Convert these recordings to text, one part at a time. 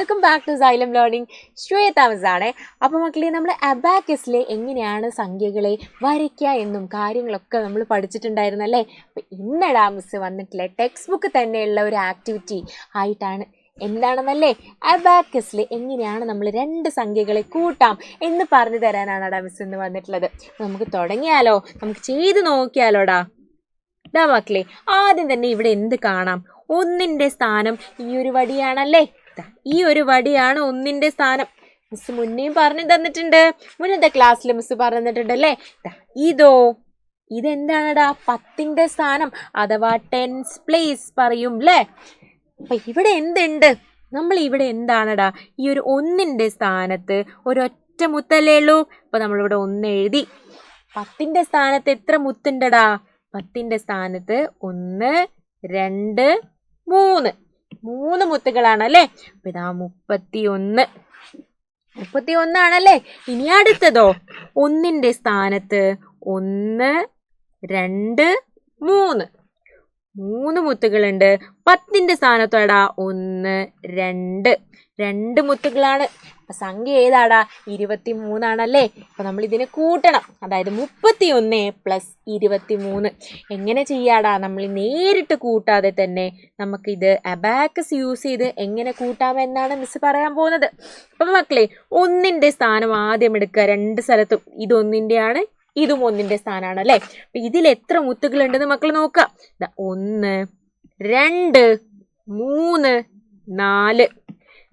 Welcome back to Xylem learning. Shweta miss ആണ്. അപ്പോൾ മക്കളെ, നമ്മൾ അബാക്കസിലെ എങ്ങനെയാണ് സംഖ്യകളെ വരയ്ക്കുക എന്നും കാര്യങ്ങളൊക്കെ നമ്മൾ പഠിച്ചിട്ടുണ്ടായിരുന്നല്ലേ. അപ്പോൾ ഇന്നടാ മിസ് വന്നിട്ടില്ല ടെക്സ്റ്റ് ബുക്ക് തന്നെയുള്ള ഒരു ആക്ടിവിറ്റി ആയിട്ടാണ്. എന്താണെന്നല്ലേ, അബാക്കസിൽ എങ്ങനെയാണ് നമ്മൾ രണ്ട് സംഖ്യകളെ കൂട്ടാം എന്ന് പറഞ്ഞു തരാനാണ് മിസ് ഇന്ന് വന്നിട്ടുള്ളത്. നമുക്ക് തുടങ്ങിയാലോ, നമുക്ക് ചെയ്ത് നോക്കിയാലോടാ. മക്കളെ, ആദ്യം തന്നെ ഇവിടെ എന്ത് കാണാം? ഒന്നിൻ്റെ സ്ഥാനം ഈ ഒരു വടിയാണല്ലേ. ഈ ഒരു വടിയാണ് ഒന്നിൻ്റെ സ്ഥാനം. മിസ് മുന്നേയും പറഞ്ഞു തന്നിട്ടുണ്ട്, മുന്നത്തെ ക്ലാസ്സിൽ മിസ് പറഞ്ഞിട്ടുണ്ടല്ലേ. ഇതെന്താണടാ? 10ന്റെ സ്ഥാനം അഥവാ 10th പ്ലേസ് പറയും അല്ലേ. അപ്പൊ ഇവിടെ എന്തുണ്ട്? നമ്മൾ ഇവിടെ എന്താണടാ, ഈ ഒരു ഒന്നിൻ്റെ സ്ഥാനത്ത് ഒരൊറ്റ മുത്തല്ലേ ഉള്ളൂ. അപ്പൊ നമ്മളിവിടെ 1 എഴുതി. 10ന്റെ സ്ഥാനത്ത് എത്ര മുത്തുണ്ടടാ? 10ന്റെ സ്ഥാനത്ത് 1 2 3 മുത്തുകളാണ് അല്ലേ. അപ്പൊ ഇതാ 31 ആണല്ലേ. ഇനി അടുത്തതോ, ഒന്നിന്റെ സ്ഥാനത്ത് 1 2 3 മുത്തുകളുണ്ട്. 10ന്റെ സ്ഥാനത്തോടാ 1 2 മുത്തുകളാണ്. അപ്പൊ സംഖ്യ ഏതാടാ? 23 ആണല്ലേ. അപ്പൊ നമ്മൾ ഇതിനെ കൂട്ടണം. അതായത് 31 + 23. എങ്ങനെ ചെയ്യാടാ? നമ്മൾ നേരിട്ട് കൂട്ടാതെ തന്നെ നമുക്കിത് അബാക്കസ് യൂസ് ചെയ്ത് എങ്ങനെ കൂട്ടാമെന്നാണ് മിസ് പറയാൻ പോകുന്നത്. അപ്പൊ മക്കളെ, ഒന്നിന്റെ സ്ഥാനം ആദ്യം എടുക്കുക. 2 സ്ഥലത്തും ഇതൊന്നിൻ്റെയാണ്, ഇതും ഒന്നിന്റെ സ്ഥാനമാണ് അല്ലേ. അപ്പൊ ഇതിൽ എത്ര മുത്തുകളുണ്ടെന്ന് മക്കൾ നോക്കുക. 1 2 3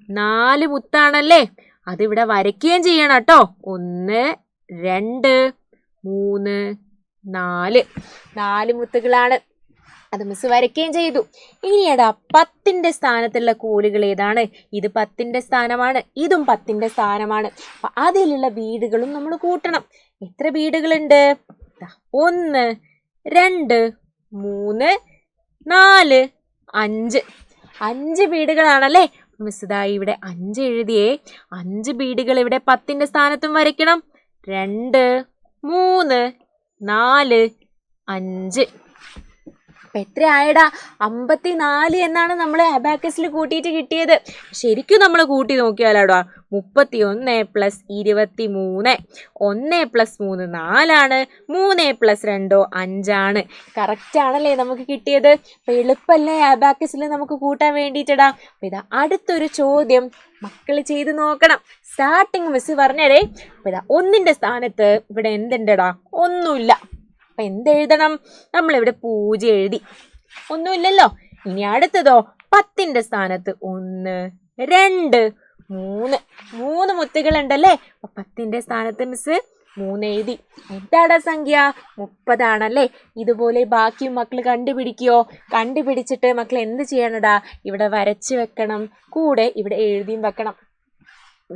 4 മുത്താണല്ലേ. അതിവിടെ വരയ്ക്കുകയും ചെയ്യണം കേട്ടോ. 1 2 3 4 മുത്തുകളാണ്. അത് മിസ് വരയ്ക്കുകയും ചെയ്തു. ഇനിയടാ, 10ന്റെ സ്ഥാനത്തുള്ള കോലുകൾ ഏതാണ്? ഇത് 10ന്റെ സ്ഥാനമാണ്, ഇതും 10ന്റെ സ്ഥാനമാണ്. അപ്പൊ അതിലുള്ള ബീഡുകളും നമ്മൾ കൂട്ടണം. എത്ര ബീഡുകളുണ്ട്? 1 2 3 4 5 ബീഡുകളാണല്ലേ. മിസ് ഇതാ ഇവിടെ 5 എഴുതിയേ. 5 ബീഡുകൾ ഇവിടെ 10ന്റെ സ്ഥാനത്തും വരയ്ക്കണം. 2 3 4 5. അപ്പൊ എത്ര ആയടാ? 54 എന്നാണ് നമ്മൾ അബാക്കസിൽ കൂട്ടിയിട്ട് കിട്ടിയത്. ശരിക്കും നമ്മൾ കൂട്ടി നോക്കിയാലോടാ, 31 + 23. 1 + 3 4 ആണ്. 3 + 2 5 ആണ്. കറക്റ്റ് ആണല്ലേ നമുക്ക് കിട്ടിയത്. അപ്പൊ എളുപ്പല്ലേ അബാക്കസിൽ നമുക്ക് കൂട്ടാൻ വേണ്ടിയിട്ടടാ. അപ്പൊ ഇതാ അടുത്തൊരു ചോദ്യം മക്കൾ ചെയ്ത് നോക്കണം. സ്റ്റാർട്ടിങ് മിസ് പറഞ്ഞതേ. അപ്പൊ ഇതാ ഒന്നിന്റെ സ്ഥാനത്ത് ഇവിടെ എന്തുണ്ടടാ? ഒന്നുമില്ല. അപ്പൊ എന്തെഴുതണം? നമ്മളിവിടെ 0 എഴുതി, ഒന്നുമില്ലല്ലോ. ഇനി അടുത്തതോ, 10ന്റെ സ്ഥാനത്ത് 1 2 3 മുത്തുകൾ ഉണ്ടല്ലേ. അപ്പൊ 10ന്റെ സ്ഥാനത്ത് മിസ് 3 എഴുതി. എന്താടാ സംഖ്യ? 30 ആണല്ലേ. ഇതുപോലെ ബാക്കിയും മക്കൾ കണ്ടുപിടിച്ചിട്ട് മക്കൾ എന്ത് ചെയ്യണടാ? ഇവിടെ വരച്ച് വെക്കണം, കൂടെ ഇവിടെ എഴുതിയും വെക്കണം.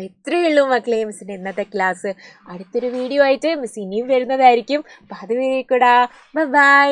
ഇത്രയേ ഉള്ളൂ മക്കളെ മിസ്സിൻ്റെ ഇന്നത്തെ ക്ലാസ്. അടുത്തൊരു വീഡിയോ ആയിട്ട് മിസ് ഇനിയും വരുന്നതായിരിക്കും. അപ്പം അതുവരേക്കൂടാ. ബൈ.